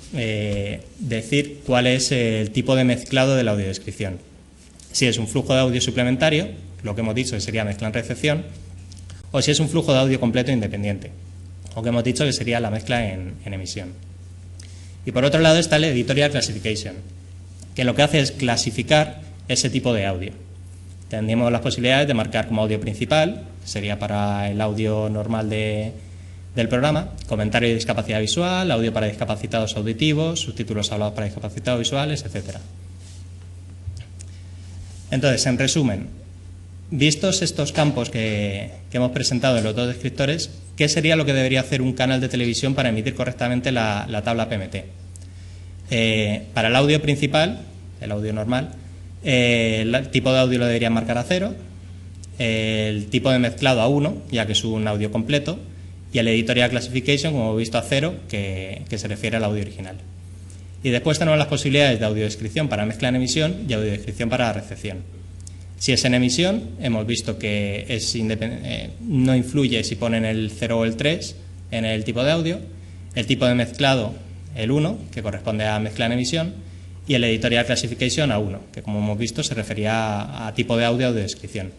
Speaker 4: decir cuál es el tipo de mezclado de la audiodescripción. Si es un flujo de audio suplementario, lo que hemos dicho que sería mezcla en recepción, o si es un flujo de audio completo independiente, o que hemos dicho que sería la mezcla en emisión. Y por otro lado está el Editorial Classification, que lo que hace es clasificar ese tipo de audio. Tendríamos las posibilidades de marcar como audio principal, que sería para el audio normal del programa, comentario de discapacidad visual, audio para discapacitados auditivos, subtítulos hablados para discapacitados visuales, etc. Entonces, en resumen, vistos estos campos que hemos presentado en los dos descriptores, ¿qué sería lo que debería hacer un canal de televisión para emitir correctamente la tabla PMT? Para el audio principal, el audio normal, el tipo de audio lo deberían marcar a 0, el tipo de mezclado a 1, ya que es un audio completo, y el editorial classification, como hemos visto, a 0, que se refiere al audio original. Y después tenemos las posibilidades de audiodescripción para mezcla en emisión y audiodescripción para recepción. Si es en emisión, hemos visto que no influye si ponen el 0 o el 3 en el tipo de audio, el tipo de mezclado el 1, que corresponde a mezcla en emisión, y el editorial classification a 1, que como hemos visto se refería a tipo de audiodescripción.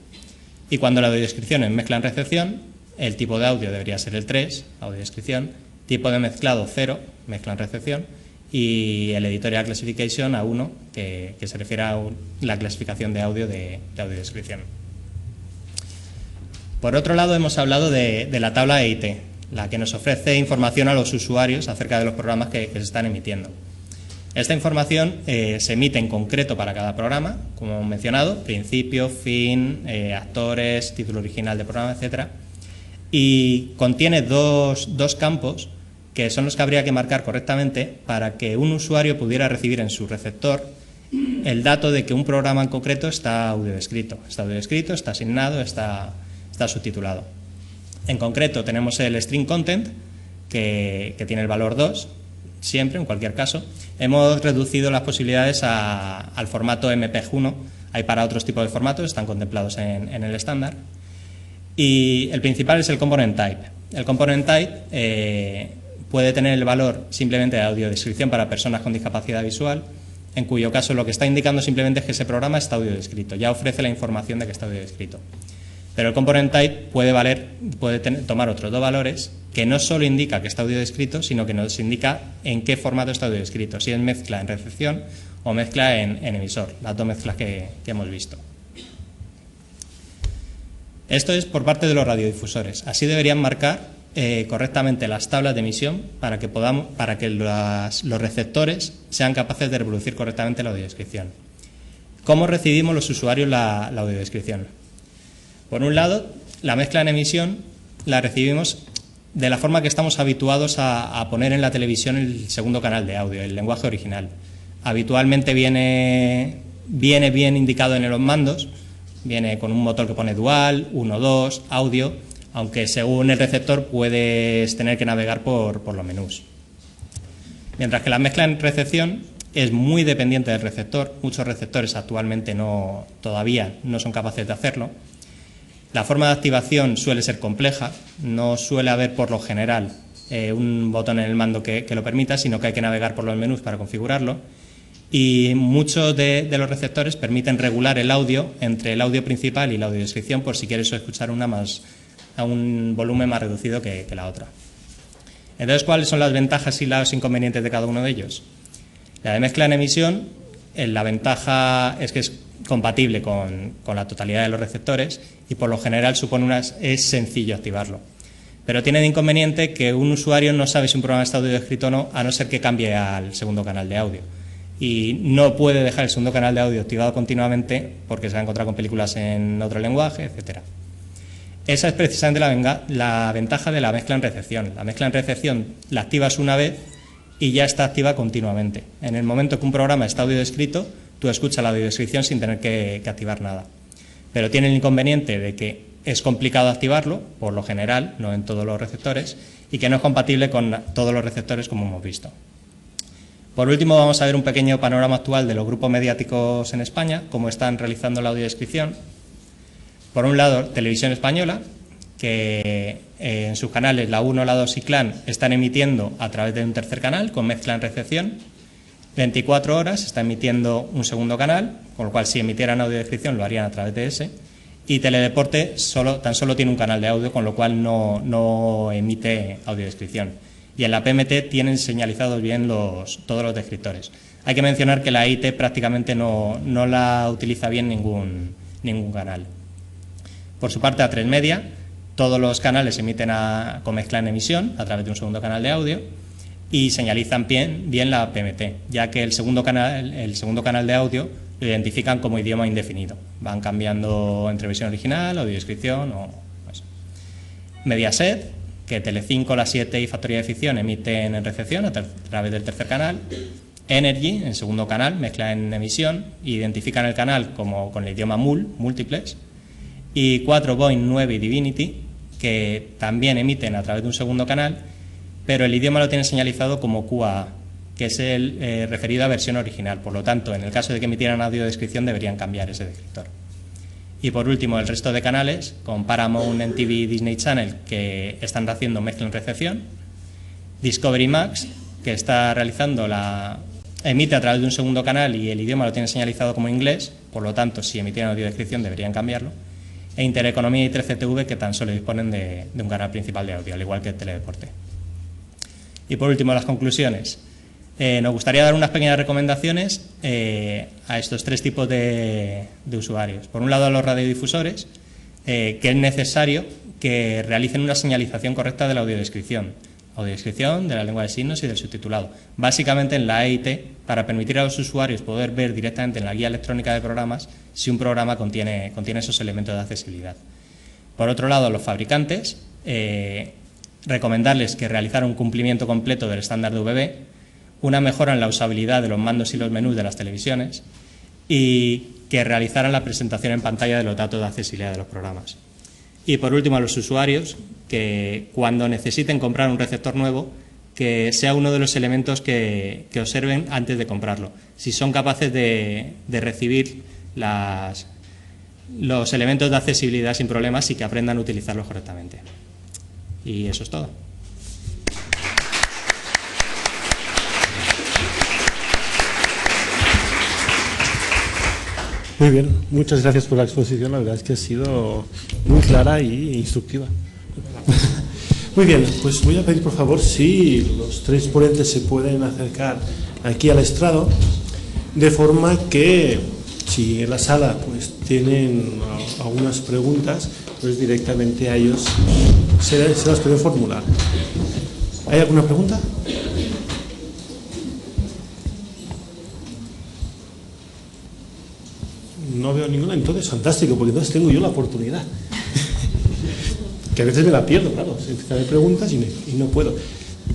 Speaker 4: Y cuando la audiodescripción es mezcla en recepción, el tipo de audio debería ser el 3, audiodescripción, tipo de mezclado 0, mezcla en recepción, y el editorial classification a 1, que se refiere a la clasificación de audio de audiodescripción. Por otro lado, hemos hablado de la tabla EIT, la que nos ofrece información a los usuarios acerca de los programas que se están emitiendo. Esta información se emite en concreto para cada programa, como hemos mencionado, principio, fin, actores, título original de programa, etcétera, y contiene dos campos que son los que habría que marcar correctamente para que un usuario pudiera recibir en su receptor el dato de que un programa en concreto está audiodescrito, está asignado, está subtitulado. En concreto tenemos el string content, que tiene el valor 2, siempre, en cualquier caso. Hemos reducido las posibilidades al formato MPEG-1, hay para otros tipos de formatos, están contemplados en el estándar. Y el principal es el component type. El component type puede tener el valor simplemente de audiodescripción para personas con discapacidad visual, en cuyo caso lo que está indicando simplemente es que ese programa está audiodescrito, ya ofrece la información de que está audiodescrito. Pero el component type puede tomar otros dos valores que no solo indica que está audiodescrito, sino que nos indica en qué formato está audiodescrito, si es mezcla en recepción o mezcla en emisor, las dos mezclas que hemos visto. Esto es por parte de los radiodifusores. Así deberían marcar correctamente las tablas de emisión para que los receptores sean capaces de reproducir correctamente la audiodescripción. ¿Cómo recibimos los usuarios la audiodescripción? Por un lado, la mezcla en emisión la recibimos de la forma que estamos habituados a poner en la televisión el segundo canal de audio, el lenguaje original. Habitualmente viene bien indicado en los mandos, viene con un motor que pone dual, 1, 2, audio, aunque según el receptor puedes tener que navegar por los menús. Mientras que la mezcla en recepción es muy dependiente del receptor, muchos receptores actualmente todavía no son capaces de hacerlo. La forma de activación suele ser compleja, no suele haber por lo general un botón en el mando que lo permita, sino que hay que navegar por los menús para configurarlo. Y muchos de los receptores permiten regular el audio entre el audio principal y la audiodescripción por si quieres escuchar una a un volumen más reducido que la otra. Entonces, ¿cuáles son las ventajas y los inconvenientes de cada uno de ellos? La de mezcla en emisión, la ventaja es que es compatible con la totalidad de los receptores y por lo general es sencillo activarlo. Pero tiene de inconveniente que un usuario no sabe si un programa está audiodescrito o no, a no ser que cambie al segundo canal de audio. Y no puede dejar el segundo canal de audio activado continuamente porque se va a encontrar con películas en otro lenguaje, etcétera. Esa es precisamente la ventaja de la mezcla en recepción. La mezcla en recepción la activas una vez y ya está activa continuamente. En el momento que un programa está audiodescrito, tú escuchas la audiodescripción sin tener que activar nada. Pero tiene el inconveniente de que es complicado activarlo, por lo general, no en todos los receptores, y que no es compatible con todos los receptores como hemos visto. Por último, vamos a ver un pequeño panorama actual de los grupos mediáticos en España, cómo están realizando la audiodescripción. Por un lado, Televisión Española, que en sus canales La 1, La 2 y Clan están emitiendo a través de un tercer canal con mezcla en recepción. 24 horas está emitiendo un segundo canal, con lo cual si emitieran audiodescripción lo harían a través de ese. Y Teledeporte tan solo tiene un canal de audio, con lo cual no emite audiodescripción. Y en la PMT tienen señalizados bien todos los descriptores. Hay que mencionar que la IT prácticamente no la utiliza bien ningún canal. Por su parte, A3 Media, todos los canales se emiten con mezcla en emisión a través de un segundo canal de audio y señalizan bien la PMT, ya que el segundo canal de audio lo identifican como idioma indefinido. Van cambiando entre versión original, audiodescripción o eso. Mediaset, que Telecinco, La 7 y Factoría de Ficción emiten en recepción a través del tercer canal. Energy, en segundo canal, mezcla en emisión e identifican el canal como con el idioma MUL, múltiples. Y 4 Boeing 9 y Divinity, que también emiten a través de un segundo canal, pero el idioma lo tienen señalizado como QAA, que es el referido a versión original. Por lo tanto, en el caso de que emitieran audiodescripción deberían cambiar ese descriptor. Y por último, el resto de canales, con Paramount, MTV y Disney Channel, que están haciendo mezcla en recepción. Discovery Max, que está realizando emite a través de un segundo canal y el idioma lo tiene señalizado como inglés, por lo tanto, si emitieran audiodescripción deberían cambiarlo. E Intereconomía y 13TV, que tan solo disponen de un canal principal de audio, al igual que el Teledeporte. Y por último, las conclusiones. Nos gustaría dar unas pequeñas recomendaciones a estos tres tipos de usuarios. Por un lado, a los radiodifusores, que es necesario que realicen una señalización correcta de la audiodescripción, de la lengua de signos y del subtitulado, básicamente en la EIT, para permitir a los usuarios poder ver directamente en la guía electrónica de programas si un programa contiene esos elementos de accesibilidad. Por otro lado, a los fabricantes, recomendarles que realizaran un cumplimiento completo del estándar de UVB, una mejora en la usabilidad de los mandos y los menús de las televisiones y que realizaran la presentación en pantalla de los datos de accesibilidad de los programas. Y por último, a los usuarios, que cuando necesiten comprar un receptor nuevo, que sea uno de los elementos que observen antes de comprarlo. Si son capaces de recibir los elementos de accesibilidad sin problemas y que aprendan a utilizarlos correctamente. Y eso es todo.
Speaker 1: Muy bien, muchas gracias por la exposición, la verdad es que ha sido muy clara y instructiva. Muy bien, pues voy a pedir por favor si los tres ponentes se pueden acercar aquí al estrado, de forma que si en la sala pues tienen algunas preguntas, pues directamente a ellos se las pueden formular. ¿Hay alguna pregunta? No veo ninguna, entonces fantástico, porque entonces tengo yo la oportunidad. Que a veces me la pierdo, claro, se empiezan a hacer preguntas y no puedo.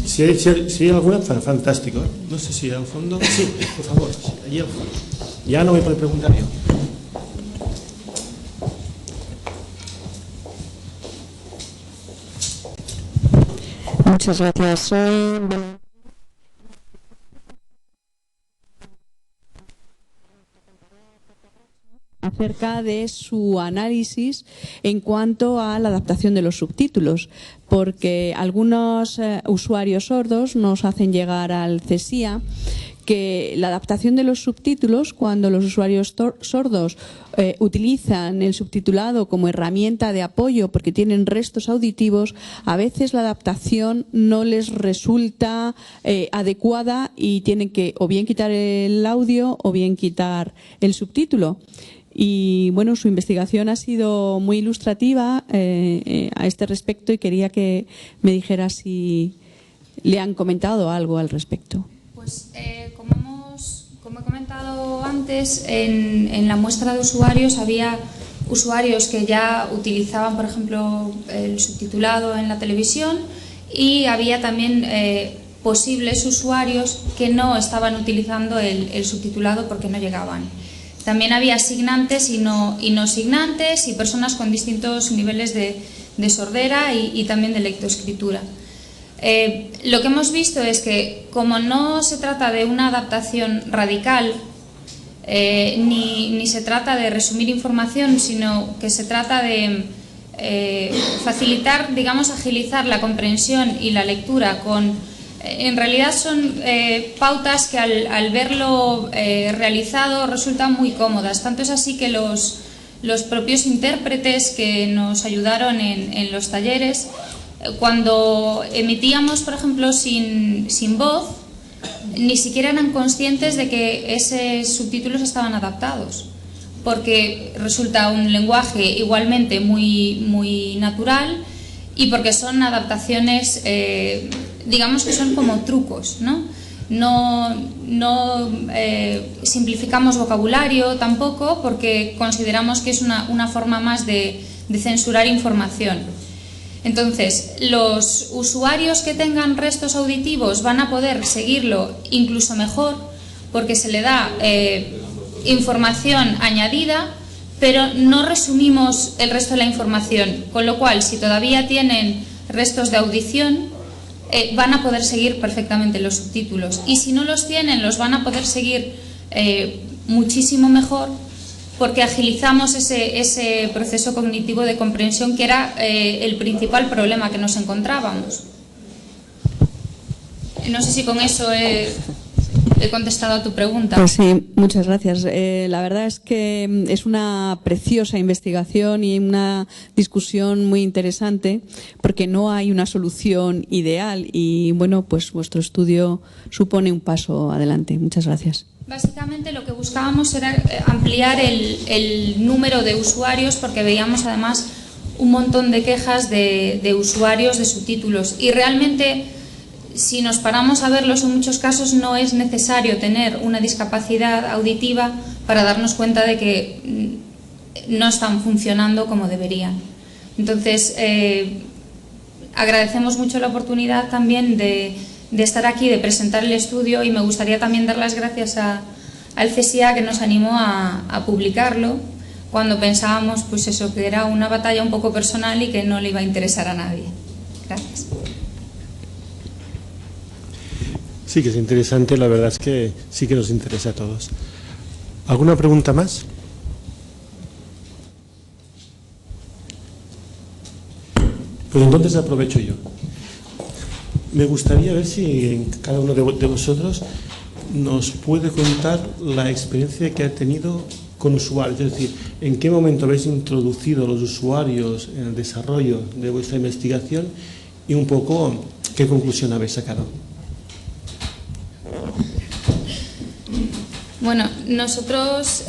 Speaker 1: Si hay alguna, fantástico. No sé si al fondo. Sí, por favor, allí al fondo. Ya no me puede preguntar yo.
Speaker 5: Muchas gracias. Soy acerca de su análisis en cuanto a la adaptación de los subtítulos, porque algunos usuarios sordos nos hacen llegar al CESIA que la adaptación de los subtítulos, cuando los usuarios sordos utilizan el subtitulado como herramienta de apoyo porque tienen restos auditivos, a veces la adaptación no les resulta adecuada y tienen que o bien quitar el audio o bien quitar el subtítulo. Y bueno, su investigación ha sido muy ilustrativa a este respecto y quería que me dijera si le han comentado algo al respecto.
Speaker 3: Pues como he comentado antes, en la muestra de usuarios había usuarios que ya utilizaban, por ejemplo, el subtitulado en la televisión y había también posibles usuarios que no estaban utilizando el subtitulado porque no llegaban. También había signantes y no signantes y personas con distintos niveles de sordera y también de lectoescritura. Lo que hemos visto es que, como no se trata de una adaptación radical, ni se trata de resumir información, sino que se trata de facilitar, digamos, agilizar la comprensión y la lectura en realidad son pautas que al verlo realizado resultan muy cómodas. Tanto es así que los propios intérpretes que nos ayudaron en los talleres, cuando emitíamos, por ejemplo, sin voz, ni siquiera eran conscientes de que esos subtítulos estaban adaptados, porque resulta un lenguaje igualmente muy natural y porque son adaptaciones, digamos que son como trucos, ¿no? No simplificamos vocabulario tampoco, porque consideramos que es una forma más de censurar información. Entonces, los usuarios que tengan restos auditivos van a poder seguirlo incluso mejor, porque se le da información añadida, pero no resumimos el resto de la información, con lo cual, si todavía tienen restos de audición, van a poder seguir perfectamente los subtítulos, y si no los tienen, los van a poder seguir muchísimo mejor, porque agilizamos ese proceso cognitivo de comprensión, que era el principal problema que nos encontrábamos. No sé si con eso he contestado a tu pregunta.
Speaker 5: Pues sí, muchas gracias. La verdad es que es una preciosa investigación y una discusión muy interesante, porque no hay una solución ideal y, bueno, pues vuestro estudio supone un paso adelante. Muchas gracias.
Speaker 3: Básicamente lo que buscábamos era ampliar el número de usuarios, porque veíamos además un montón de quejas de usuarios de subtítulos, y realmente, si nos paramos a verlos, en muchos casos no es necesario tener una discapacidad auditiva para darnos cuenta de que no están funcionando como deberían. Entonces, agradecemos mucho la oportunidad también de estar aquí, de presentar el estudio, y me gustaría también dar las gracias al CSIA, que nos animó a publicarlo, cuando pensábamos pues eso, que era una batalla un poco personal y que no le iba a interesar a nadie. Gracias.
Speaker 1: Sí que es interesante, la verdad es que sí que nos interesa a todos. ¿Alguna pregunta más? Pues entonces aprovecho yo. Me gustaría ver si cada uno de vosotros nos puede contar la experiencia que ha tenido con usuarios, es decir, en qué momento habéis introducido a los usuarios en el desarrollo de vuestra investigación y un poco qué conclusión habéis sacado.
Speaker 3: Bueno, nosotros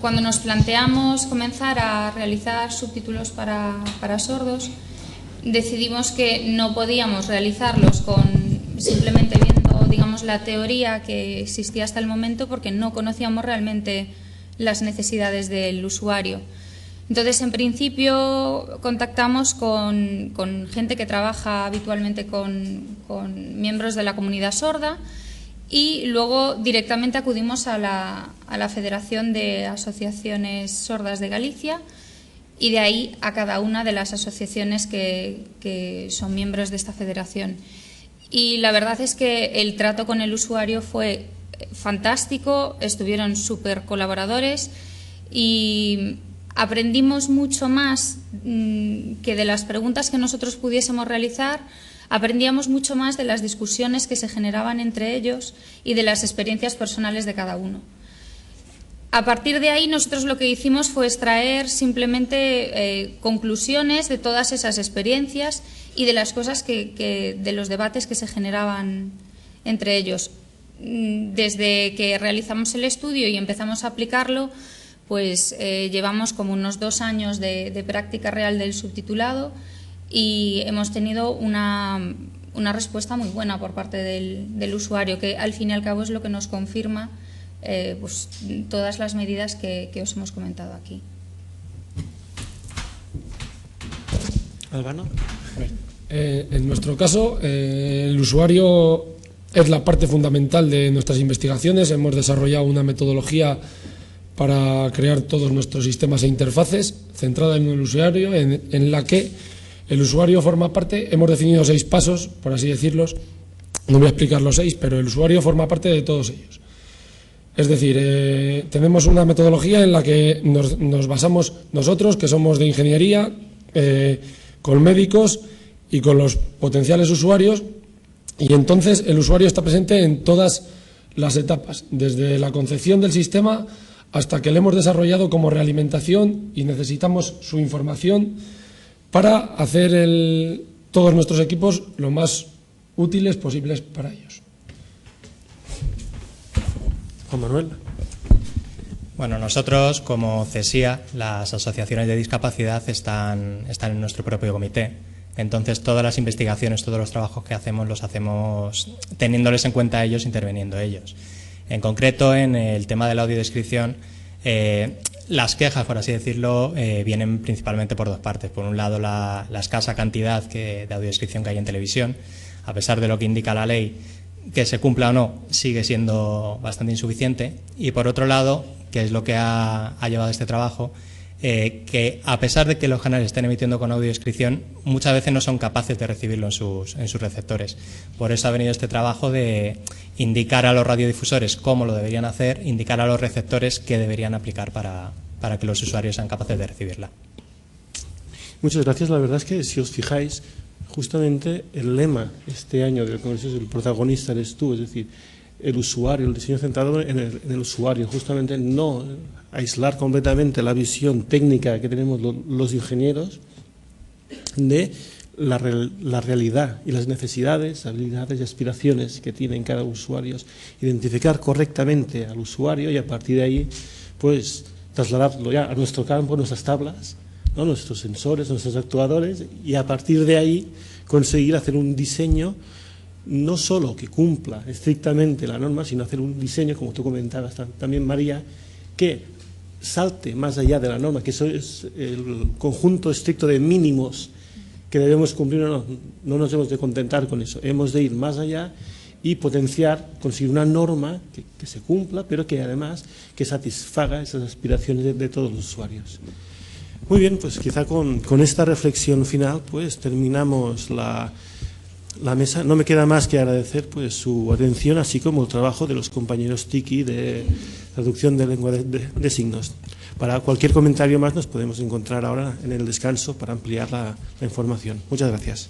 Speaker 3: cuando nos planteamos comenzar a realizar subtítulos para sordos, decidimos que no podíamos realizarlos simplemente viendo, digamos, la teoría que existía hasta el momento, porque no conocíamos realmente las necesidades del usuario. Entonces, en principio, contactamos con gente que trabaja habitualmente con miembros de la comunidad sorda, y luego directamente acudimos a la Federación de Asociaciones Sordas de Galicia, y de ahí a cada una de las asociaciones que son miembros de esta federación. Y la verdad es que el trato con el usuario fue fantástico, estuvieron súper colaboradores y aprendimos mucho más que de las preguntas que nosotros pudiésemos realizar. Aprendíamos mucho más de las discusiones que se generaban entre ellos y de las experiencias personales de cada uno. A partir de ahí, nosotros lo que hicimos fue extraer simplemente conclusiones de todas esas experiencias y de las cosas de los debates que se generaban entre ellos. Desde que realizamos el estudio y empezamos a aplicarlo, pues llevamos como unos 2 años de práctica real del subtitulado, y hemos tenido una respuesta muy buena por parte del usuario, que al fin y al cabo es lo que nos confirma pues todas las medidas que os hemos comentado aquí.
Speaker 1: Albano.
Speaker 2: En nuestro caso, el usuario es la parte fundamental de nuestras investigaciones. Hemos desarrollado una metodología para crear todos nuestros sistemas e interfaces centrada en el usuario, en la que el usuario forma parte. Hemos definido 6 pasos, por así decirlos. No voy a explicar los 6, pero el usuario forma parte de todos ellos. Es decir, tenemos una metodología en la que nos basamos nosotros, que somos de ingeniería, con médicos y con los potenciales usuarios, y entonces el usuario está presente en todas las etapas, desde la concepción del sistema hasta que le hemos desarrollado como realimentación y necesitamos su información para hacer todos nuestros equipos lo más útiles posibles para ellos.
Speaker 1: Juan Manuel.
Speaker 4: Bueno, nosotros como CSIA, las asociaciones de discapacidad están en nuestro propio comité. Entonces, todas las investigaciones, todos los trabajos que hacemos, los hacemos teniéndoles en cuenta a ellos, interviniendo ellos. En concreto, en el tema de la audiodescripción, las quejas, por así decirlo, vienen principalmente por dos partes. Por un lado, la escasa cantidad de audiodescripción que hay en televisión, a pesar de lo que indica la ley, que se cumpla o no, sigue siendo bastante insuficiente. Y por otro lado, que es lo que ha llevado este trabajo, que a pesar de que los canales estén emitiendo con audiodescripción, muchas veces no son capaces de recibirlo en sus receptores. Por eso ha venido este trabajo de indicar a los radiodifusores cómo lo deberían hacer, indicar a los receptores qué deberían aplicar para que los usuarios sean capaces de recibirla.
Speaker 1: Muchas gracias. La verdad es que, si os fijáis, justamente el lema este año del Congreso es el protagonista eres tú, es decir, el usuario, el diseño centrado en el usuario, justamente no aislar completamente la visión técnica que tenemos los ingenieros de la realidad y las necesidades, habilidades y aspiraciones que tienen cada usuario, identificar correctamente al usuario y a partir de ahí pues trasladarlo ya a nuestro campo, nuestras tablas, ¿no? Nuestros sensores, nuestros actuadores, y a partir de ahí conseguir hacer un diseño no solo que cumpla estrictamente la norma, sino hacer un diseño, como tú comentabas también, María, que salte más allá de la norma, que eso es el conjunto estricto de mínimos que debemos cumplir. No nos hemos de contentar con eso, hemos de ir más allá y potenciar, conseguir una norma que se cumpla, pero que además que satisfaga esas aspiraciones de todos los usuarios. Muy bien, pues quizá con esta reflexión final pues terminamos la mesa. No me queda más que agradecer pues su atención, así como el trabajo de los compañeros TICI de traducción de lengua de signos. Para cualquier comentario más nos podemos encontrar ahora en el descanso para ampliar la información. Muchas gracias.